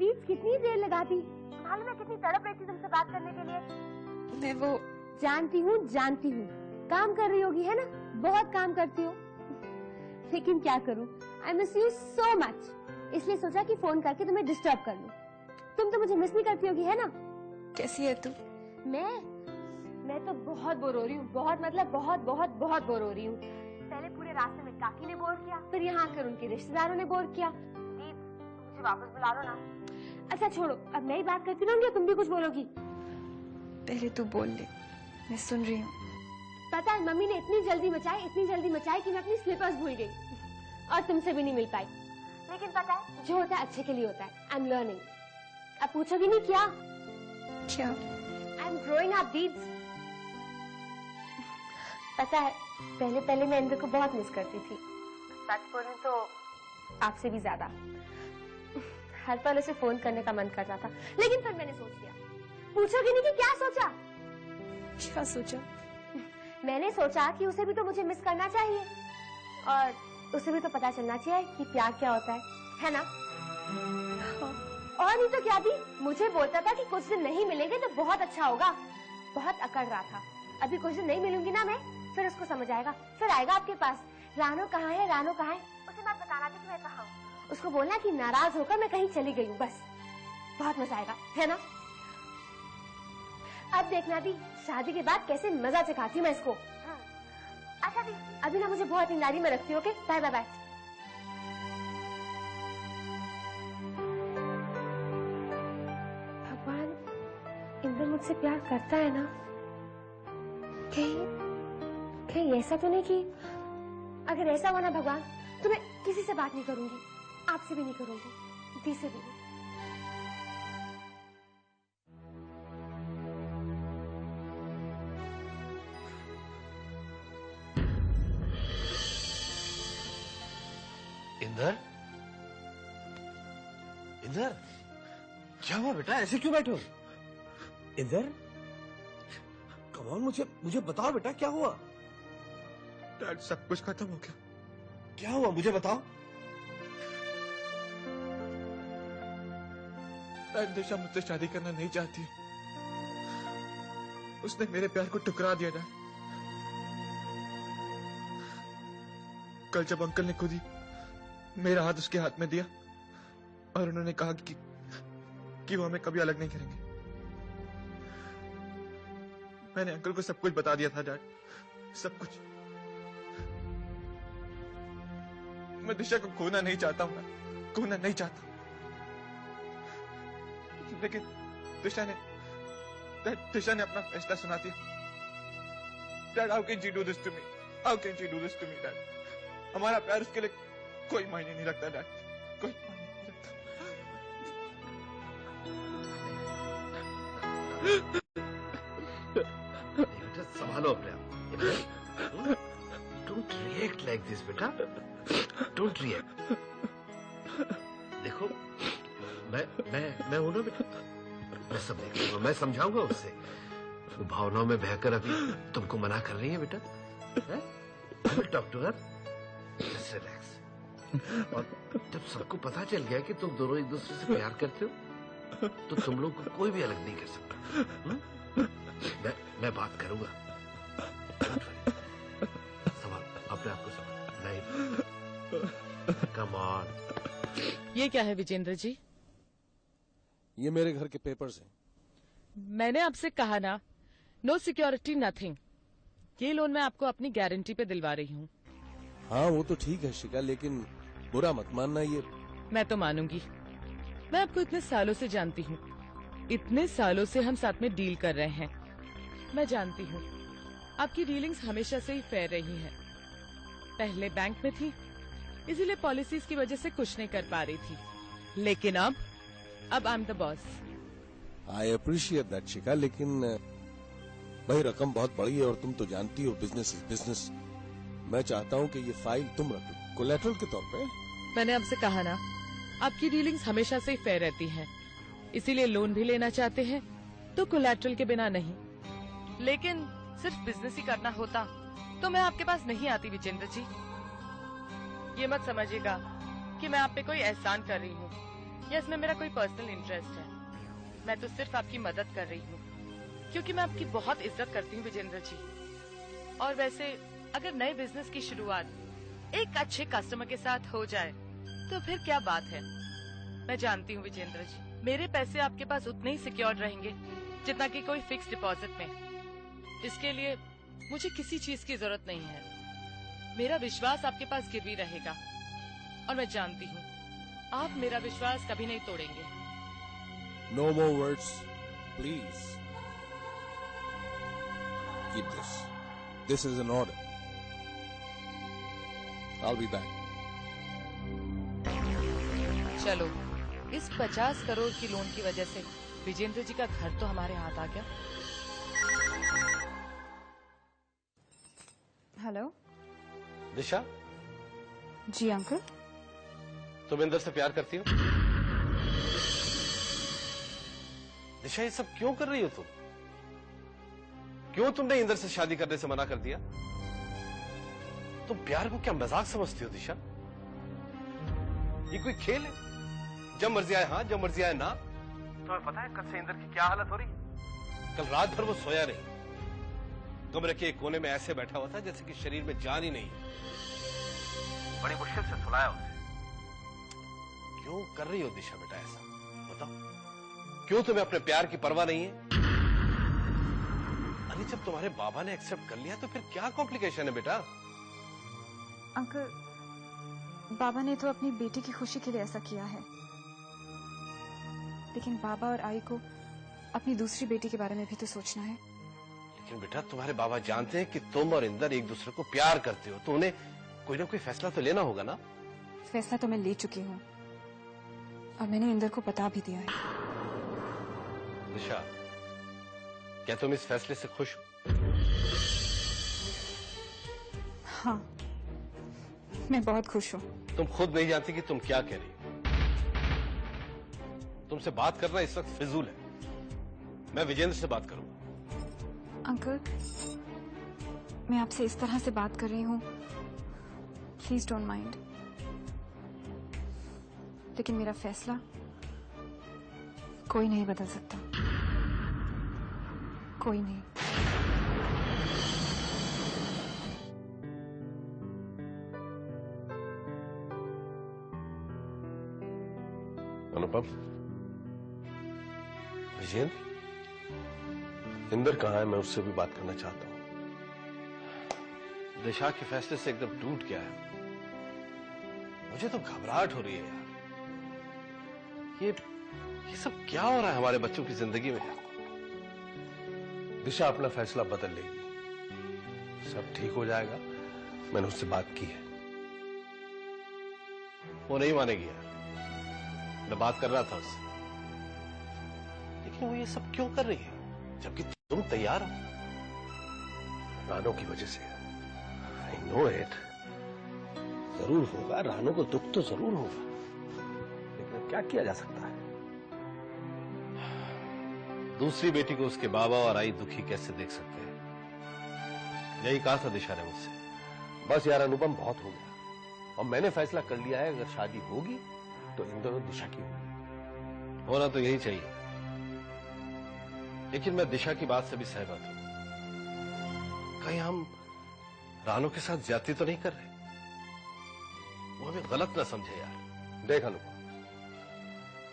दीप कितनी देर लगा दी, मालूम है कितनी तड़प रही थी तुमसे बात करने के लिए। मैं वो जानती हूँ काम कर रही होगी, है ना, बहुत काम करती हो। लेकिन क्या करूँ, आई मिस यू सो मच, इसलिए सोचा कि फोन करके तुम्हें डिस्टर्ब कर लूं। तुम तो मुझे मिस नहीं करती होगी, है ना? कैसी है तू? मैं तो बहुत बोर हो रही हूँ, बहुत मतलब बहुत बहुत बहुत बोर हो रही हूँ। पहले पूरे रास्ते में काकी ने बोर किया, फिर यहाँ आकर उनके रिश्तेदारों ने बोर किया। दीप, मुझे वापस बुला लो ना। अच्छा छोड़ो, अब मैं ही बात करती रहूंगी या तुम भी कुछ बोलोगी? पहले तू बोल ले, मैं सुन रही हूँ। पता है मम्मी ने इतनी जल्दी मचाई कि मैं अपनी स्लीपर्स भूल गई और तुमसे भी नहीं मिल पाई। लेकिन पता है, जो होता है अच्छे के लिए होता है। I am learning. अब पूछोगी नहीं क्या? I am growing up Deep's. पता है, पहले मैं इंद्र को बहुत मिस करती थी। सच बोलूं तो आपसे भी ज्यादा। हर पल उसे फोन करने का मन करता था, लेकिन फिर मैंने सोच लिया। पूछोगी नहीं कि क्या सोचा? क्या सोचा? मैंने सोचा कि उसे भी तो मुझे मिस करना चाहिए और उसे भी तो पता चलना चाहिए कि प्यार क्या होता है ना? और नहीं तो क्या दी, मुझे बोलता था कि कुछ दिन नहीं मिलेंगे तो बहुत अच्छा होगा। बहुत अकड़ रहा था। अभी कुछ दिन नहीं मिलूंगी ना मैं, फिर उसको समझ आएगा, फिर आएगा आपके पास, रानो कहाँ है, रानो कहाँ है। उसे बात बताना थी कि मैं कहाँ हूँ। उसको बोलना कि नाराज होकर मैं कहीं चली गई हूँ, बस। बहुत मजा आएगा, है ना? अब देखना दी, शादी के बाद कैसे मजा सिखाती हूँ मैं इसको। अच्छा दी, अभी ना मुझे बहुत नींद आ रही, मैं रखती हूँ। Okay, bye bye bye. भगवान, इंद्र मुझसे प्यार करता है ना? कहीं ऐसा तो नहीं कि अगर ऐसा हुआ ना भगवान, तो मैं किसी से बात नहीं करूंगी, आपसे भी नहीं करूंगी, दी से भी नहीं। इंदर, क्या हुआ बेटा, ऐसे क्यों बैठे हो? इंदर, कम ऑन, मुझे बताओ बेटा, क्या हुआ? डैड, सब कुछ खत्म हो गया। क्या हुआ, मुझे बताओ। डैड, दिशा मुझसे शादी करना नहीं चाहती। उसने मेरे प्यार को ठुकरा दिया डैड। कल जब अंकल ने खुद ही मेरा हाथ उसके हाथ में दिया और उन्होंने कहा कि वो हमें कभी अलग नहीं करेंगे, मैंने अंकल को सब कुछ बता दिया था डैड, सब कुछ। मैं दिशा को खोना नहीं चाहता हूं, खोना नहीं चाहता, लेकिन दिशा ने अपना फैसला सुना दिया। Dad, how can she do this to me? How can she do this to me dad? हमारा प्यार उसके लिए कोई मायने नहीं रखता डैड, कोई मायने नहीं रखता। बेटा संभालो अपने आप। डोंट रिएक्ट लाइक दिस बेटा, डोंट रिएक्ट। देखो, मैं हूं ना बेटा, मैं सब देख लूंगा, मैं समझाऊंगा उससे। वो भावनाओं में बहकर अभी तुमको मना कर रही है बेटा। Doctor, just relax. और जब सबको पता चल गया कि तुम दोनों एक दूसरे से प्यार करते हो, तो तुम लोग को कोई भी अलग नहीं कर सकता। मैं बात करूंगा। संभाल अपने आप को, संभाल। नहीं, कम ऑन। ये क्या है विजेंद्र जी? ये मेरे घर के पेपर्स हैं। मैंने आपसे कहा ना, नो सिक्योरिटी नथिंग। ये लोन मैं आपको अपनी गारंटी पे दिलवा रही हूँ। हाँ वो तो ठीक है शिका, लेकिन बुरा मत मानना। ये मैं तो मानूंगी। मैं आपको इतने सालों से जानती हूँ, इतने सालों से हम साथ में डील कर रहे हैं। मैं जानती हूँ आपकी डीलिंग्स हमेशा से ही फेयर रही हैं। पहले बैंक में थी, इसीलिए पॉलिसीज की वजह से कुछ नहीं कर पा रही थी, लेकिन अब I am the boss. I appreciate that शिका, लेकिन भाई रकम बहुत बड़ी है और तुम तो जानती हो बिजनेस इज बिजनेस। मैं चाहता हूँ कि ये फाइल तुम रखो कोलैटरल के तौर पे। मैंने आपसे कहा ना, आपकी डीलिंग्स हमेशा से ही फेयर रहती हैं, इसीलिए लोन भी लेना चाहते हैं तो कोलैटरल के बिना नहीं। लेकिन सिर्फ बिजनेस ही करना होता तो मैं आपके पास नहीं आती विजेंद्र जी। ये मत समझिएगा कि मैं आप पे कोई एहसान कर रही हूँ। या इसमें मेरा कोई पर्सनल इंटरेस्ट है। मैं तो सिर्फ आपकी मदद कर रही हूँ क्योंकि मैं आपकी बहुत इज्जत करती हूँ विजेंद्र जी। और वैसे अगर नए बिजनेस की शुरुआत एक अच्छे कस्टमर के साथ हो जाए तो फिर क्या बात है। मैं जानती हूँ विजेंद्र जी, मेरे पैसे आपके पास उतने ही सिक्योर रहेंगे जितना कि कोई फिक्स डिपॉजिट में। इसके लिए मुझे किसी चीज की जरूरत नहीं है। मेरा विश्वास आपके पास गिरवी रहेगा और मैं जानती हूँ आप मेरा विश्वास कभी नहीं तोड़ेंगे। No more words, please. Keep this. This is an order. I'll be back. चलो, इस 50 करोड़ की लोन की वजह से विजेंद्र जी का घर तो हमारे हाथ आ गया। हेलो। दिशा, जी अंकल। तुम इंदर से प्यार करती हो? दिशा, ये सब क्यों कर रही हो तुम? क्यों तुमने इंदर से शादी करने से मना कर दिया? तुम प्यार को क्या मजाक समझती हो दिशा? ये कोई खेल है? जब मर्जी आए हाँ, जब मर्जी आए ना। तुम्हें पता है कल से इंदर की क्या हालत हो रही है? कल रात भर वो सोया नहीं, कमरे के एक कोने में ऐसे बैठा हुआ था जैसे कि शरीर में जान ही नहीं है। बड़ी मुश्किल से सुलाया उसे। क्यों कर रही हो दिशा बेटा ऐसा? बताओ, क्यों तुम्हें अपने प्यार की परवाह नहीं है? अरे जब तुम्हारे बाबा ने एक्सेप्ट कर लिया तो फिर क्या कॉम्प्लिकेशन है बेटा? अंकल, बाबा ने तो अपनी बेटी की खुशी के लिए ऐसा किया है, लेकिन बाबा और आई को अपनी दूसरी बेटी के बारे में भी तो सोचना है। लेकिन बेटा तुम्हारे बाबा जानते हैं कि तुम और इंदर एक दूसरे को प्यार करते हो, तो उन्हें कोई ना कोई फैसला तो लेना होगा ना? फैसला तो मैं ले चुकी हूँ और मैंने इंदर को बता भी दिया है। दिशा, क्या तुम इस फैसले से खुश हो? हाँ, मैं बहुत खुश हूँ। तुम खुद नहीं जानती कि तुम क्या कह रही हो। तुमसे बात करना इस वक्त फिजूल है। मैं विजेंद्र से बात करूंगा। अंकल, मैं आपसे इस तरह से बात कर रही हूँ, प्लीज डोंट माइंड, लेकिन मेरा फैसला कोई नहीं बदल सकता, कोई नहीं। अनुपम, विजेंद्र, इंदर कहाँ है? मैं उससे भी बात करना चाहता हूँ। दिशा के फैसले से एकदम टूट गया है। मुझे तो घबराहट हो रही है यार। ये सब क्या हो रहा है हमारे बच्चों की जिंदगी में? दिशा अपना फैसला बदल लेगी, सब ठीक हो जाएगा। मैंने उससे बात की है। वो नहीं मानेगी यार। मैं बात कर रहा था उससे, लेकिन वो ये सब क्यों कर रही है जबकि तुम तैयार हो? रानो की वजह से। I know it. जरूर होगा, रानो को दुख तो जरूर होगा, लेकिन क्या किया जा सकता है? दूसरी बेटी को उसके बाबा और आई दुखी कैसे देख सकते हैं? यही कहा था दिशा ने मुझसे। बस यार अनुपम, बहुत हो गया। और मैंने फैसला कर लिया है, अगर शादी होगी तो इंदर और दिशा की होगी। होना तो यही चाहिए, लेकिन मैं दिशा की बात से भी सहमत हूं। कहीं हम रानो के साथ ज्यादती तो नहीं कर रहे? वो हमें गलत ना समझे यार। देख अनुपम,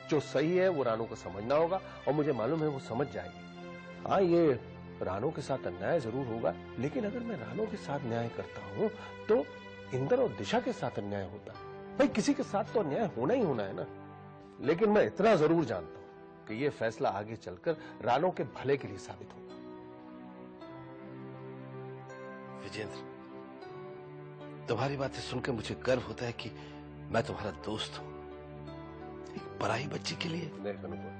जो सही है वो रानो को समझना होगा, और मुझे मालूम है वो समझ जाएगी। हाँ, ये रानो के साथ अन्याय जरूर होगा, लेकिन अगर मैं रानो के साथ न्याय करता हूं तो इंदर और दिशा के साथ अन्याय होता है। भाई किसी के साथ तो अन्याय होना ही होना है ना। लेकिन मैं इतना जरूर जानता हूं कि ये फैसला आगे चलकर रानो के भले के लिए साबित होगा। विजेंद्र, तुम्हारी बातें सुनकर मुझे गर्व होता है कि मैं तुम्हारा दोस्त हूं। एक पराई बच्ची के लिए। देख अनुपम,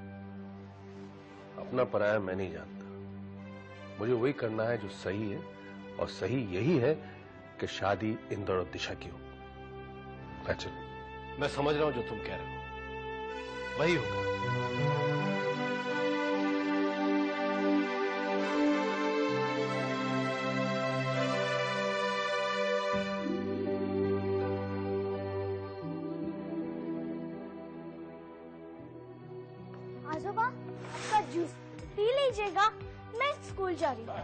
अपना पराया मैं नहीं जानता। मुझे वही करना है जो सही है, और सही यही है कि शादी इंदर और दिशा की हो। अच्छा, मैं समझ रहा हूं जो तुम कह रहे हो, वही होगा। लीजिएगा, मैं स्कूल जा रही हूँ।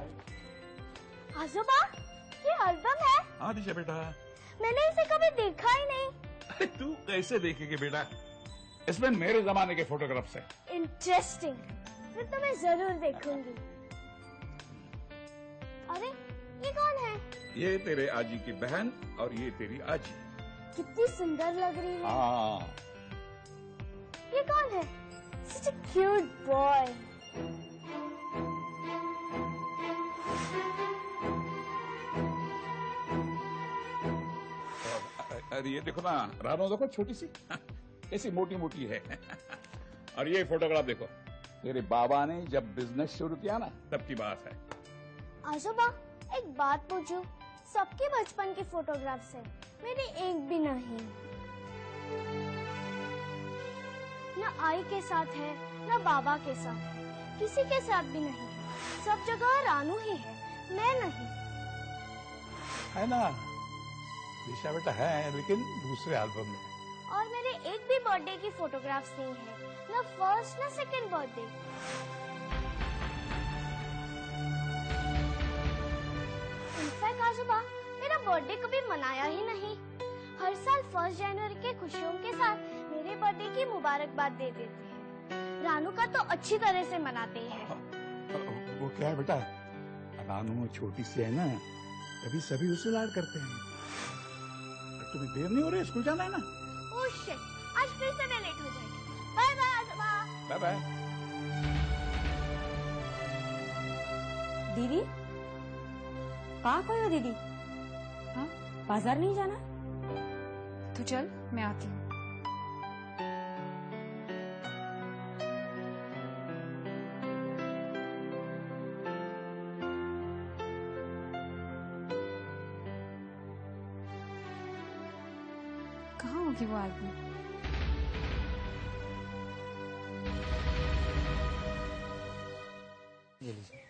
आजोबा, ये एल्बम है। हाँ दिशा बेटा। मैंने इसे कभी देखा ही नहीं। अरे तू कैसे देखेगी बेटा, इसमें मेरे जमाने के फोटोग्राफ्स हैं। इंटरेस्टिंग, फिर तो मैं जरूर देखूंगी। अरे ये कौन है? ये तेरे आजी की बहन और ये तेरी आजी। कितनी सुंदर लग रही है। हाँ। ये कौन है? Such a cute boy. अरे ये देखो ना, रानो देखो छोटी सी ऐसी मोटी मोटी है। और ये फोटोग्राफ देखो, तेरे बाबा ने जब बिजनेस शुरू किया ना तब की बात है। आजोबा, एक बात पूछूं? सबके बचपन के फोटोग्राफ्स हैं, मेरी एक भी नहीं। न आई के साथ है, न बाबा के साथ है, किसी के साथ भी नहीं है। सब जगह रानू ही है, मैं नहीं। है ना दिशा बेटा, है लेकिन दूसरे एल्बम में। और मेरे एक भी बर्थडे की फोटोग्राफ्स नहीं है, न फर्स्ट न सेकंड बर्थडे। इनफैक्ट आजोबा, मेरा बर्थडे कभी मनाया ही नहीं। हर साल 1 जनवरी के खुशियों के साथ मेरे बर्थडे की मुबारकबाद दे देते हैं। रानू का तो अच्छी तरह से मनाते हैं। वो क्या है बेटा, रानू छोटी सी है ना, तभी सभी उसे लाड करते हैं। तुम्हें देर नहीं हो रही, स्कूल जाना है ना? ओह शिट, आज फिर से मैं लेट हो जाएगी। बाय बाय आजोबा। Bye bye. दीदी, कहाँ कोई हो दीदी? हाँ? बाजार नहीं जाना? तू चल, मैं आती हूँ। कहाँ होगी वो एल्बम? ये लीजिए।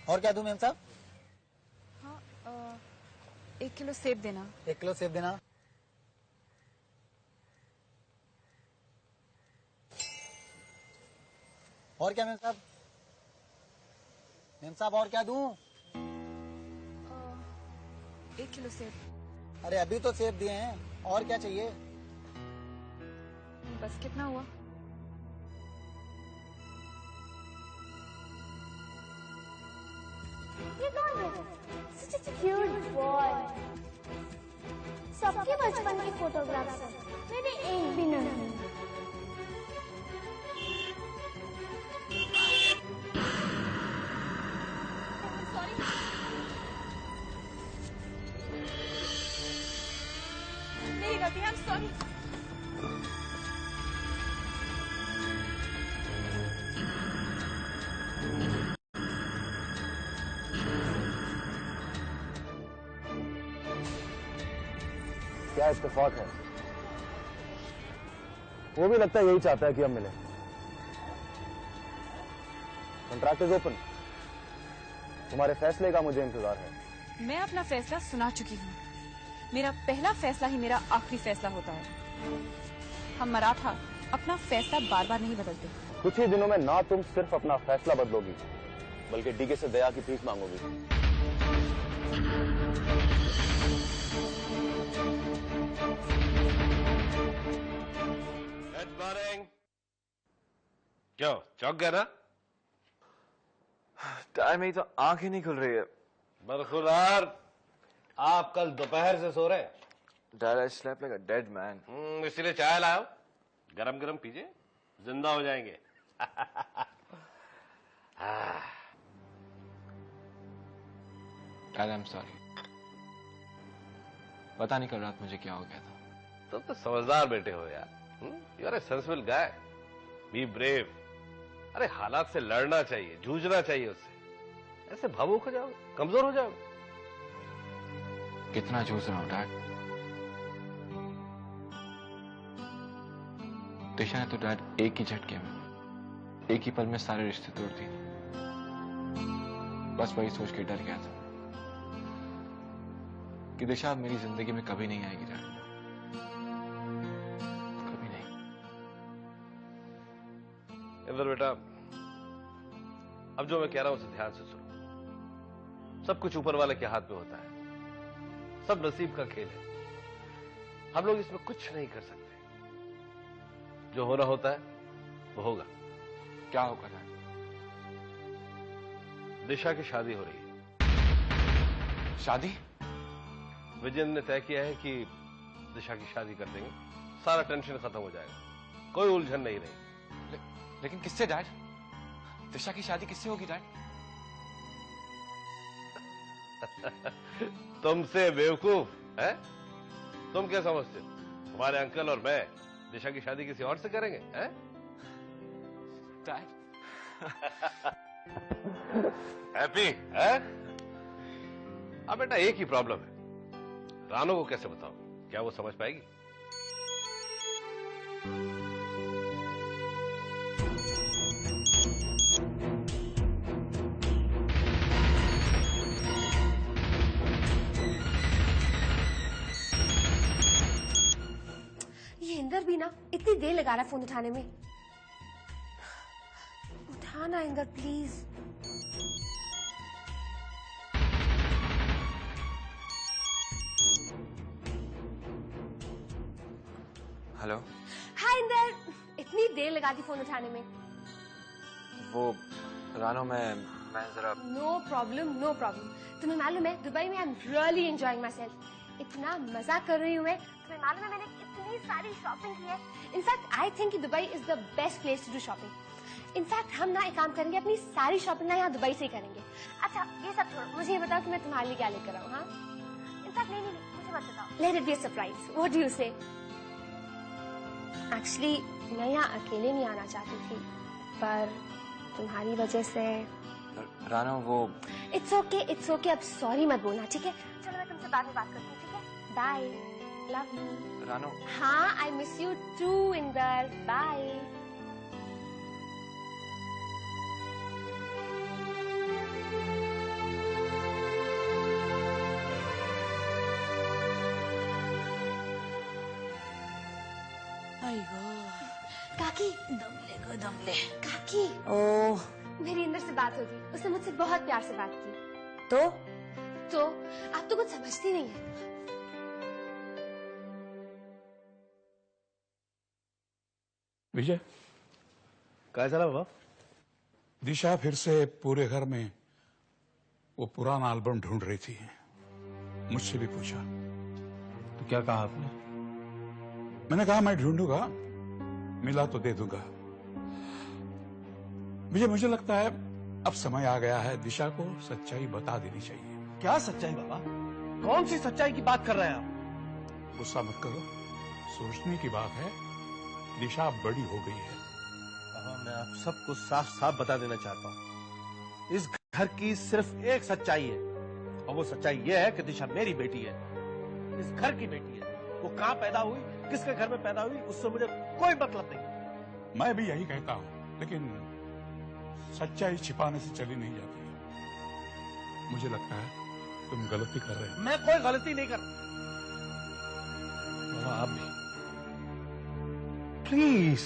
और क्या दूं मैम साहब? हाँ, 1 किलो सेब देना। 1 किलो सेब देना। और क्या मैम साहब? मैम साहब और क्या दूं? 1 किलो सेब। अरे अभी तो सेब दिए हैं, और क्या चाहिए? बस कितना हुआ? ये कौन है? Such a cute boy. सबके बचपन की फोटोग्राफ्स हैं, मेरी एक भी नहीं। मेरी गलती है, I'm sorry। क्या इत्तेफाक है, वो भी लगता है यही चाहता है कि हम मिलें। कॉन्ट्रैक्ट इज ओपन, तुम्हारे फैसले का मुझे इंतजार है। मैं अपना फैसला सुना चुकी हूँ। मेरा पहला फैसला ही मेरा आखिरी फैसला होता है। हम मराठा अपना फैसला बार बार नहीं बदलते। कुछ ही दिनों में ना तुम सिर्फ अपना फैसला बदलोगी, बल्कि डीके से दया की भीख मांगोगी। Good morning. क्यों चौंक गया ना? टाइम ही तो आंख ही नहीं खुल रही है। बरखुदार, आप कल दोपहर से सो रहे? Dad, I slept like a dead man. इसलिए चाय लाओ, गरम गरम पीजिए, जिंदा हो जाएंगे। Dad, I'm sorry. पता नहीं कल रात मुझे क्या हो गया था। तुम तो समझदार बेटे हो यार। You are a sensible guy. Be brave. अरे हालात से लड़ना चाहिए, जूझना चाहिए उससे। ऐसे भावुक हो जाओगे, कमजोर हो जाओगे। कितना जूझ रहा हूं डैड। दिशा ने तो डैड एक ही झटके में, एक ही पल में सारे रिश्ते तोड़ दिए। बस वही सोच के डर गया था कि दिशा अब मेरी जिंदगी में कभी नहीं आएगी डैड, कभी नहीं। इधर बेटा, अब जो मैं कह रहा हूं उसे ध्यान से सुनो। सब कुछ ऊपर वाले के हाथ में होता है, सब नसीब का खेल है, हम लोग इसमें कुछ नहीं कर सकते। जो होना होता है वो होगा। क्या होगा डैड? दिशा की शादी हो रही है। शादी? विजय ने तय किया है कि दिशा की शादी कर देंगे, सारा टेंशन खत्म हो जाएगा, कोई उलझन नहीं रही। लेकिन किससे डैड? दिशा की शादी किससे होगी डैड? तुमसे बेवकूफ है? तुम क्या समझते हो तुम्हारे अंकल और मैं दिशा की शादी किसी और से करेंगे? हैं? डैड हैप्पी है? अब बेटा एक ही प्रॉब्लम है, रानो को कैसे बताओ, क्या वो समझ पाएगी? ये इंदर भी ना इतनी देर लगा रहा है फोन उठाने में। उठाना इंदर प्लीज। हेलो। हाय इंदर, इतनी देर लगा दी फोन उठाने में। वो रानो मैं जरा। No problem no problem. तुम्हें मालूम है दुबई में I am really enjoying myself, इतना मजा कर रही हूँ मैं। तुम्हें मालूम है मैंने इतनी सारी शॉपिंग की है। In fact I think Dubai is the best place to do shopping. In fact हम ना एक काम करेंगे, अपनी सारी शॉपिंग ना यहाँ दुबई से ही करेंगे। अच्छा ये सब छोड़ो, मुझे ये बताओ कि मैं तुम्हारे लिए क्या लेकर आऊँ? हाँ इनफैक्ट नहीं मुझे मत बताओ, let it be a surprise. What do you से? एक्चुअली मैं यहाँ अकेले नहीं आना चाहती थी, पर तुम्हारी वजह से। रानो वो इट्स ओके अब सॉरी मत बोलना, ठीक है? चलो मैं तुमसे बाद में बात करती हूँ, ठीक है? Bye, love you. रानो। हाँ I miss you too Inder, bye. काकी दम ले। काकी ओह मेरी इंदर से बात होगी, उसने मुझसे बहुत प्यार से बात की। तो आप तो कुछ समझती नहीं है। विजय क्या चला बाबा? दिशा फिर से पूरे घर में वो पुराना एल्बम ढूंढ रही थी, मुझसे भी पूछा। तो क्या कहा आपने? मैंने कहा मैं ढूंढूंगा, मिला तो दे दूंगा। विजय मुझे लगता है अब समय आ गया है, दिशा को सच्चाई बता देनी चाहिए। क्या सच्चाई बाबा? कौन सी सच्चाई की बात कर रहे हैं आप? गुस्सा मत करो, सोचने की बात है। दिशा बड़ी हो गई है। बाबा मैं आप सबको साफ साफ बता देना चाहता हूँ, इस घर की सिर्फ एक सच्चाई है, और वो सच्चाई ये है कि दिशा मेरी बेटी है, इस घर की बेटी है। वो कहाँ पैदा हुई, किसके घर में पैदा हुई, उससे मुझे कोई मतलब नहीं। मैं भी यही कहता हूँ, लेकिन सच्चाई छिपाने से चली नहीं जाती। मुझे लगता है तुम गलती कर रहे हो। मैं कोई गलती नहीं कर। बाबा आप भी प्लीज